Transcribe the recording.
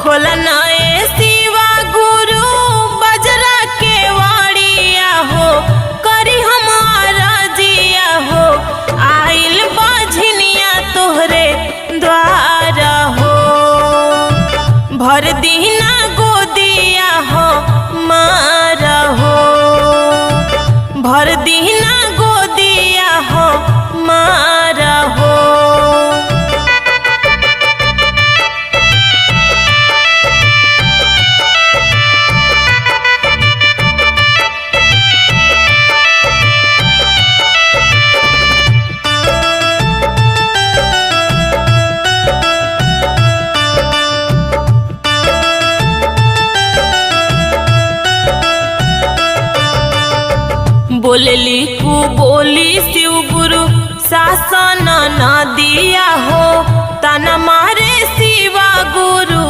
खोलन ए शिवा गुरु बजरा के वाड़िया हो, करी हमारा जिया हो, आइल बाझनिया तोहरे द्वारा हो। भर दीना गोदिया हो मारा हो, भर दीना गोदिया हो मारा हो। बोलली कु बोली शिव गुरु शासन न दिया हो, तना मारे शिवा गुरु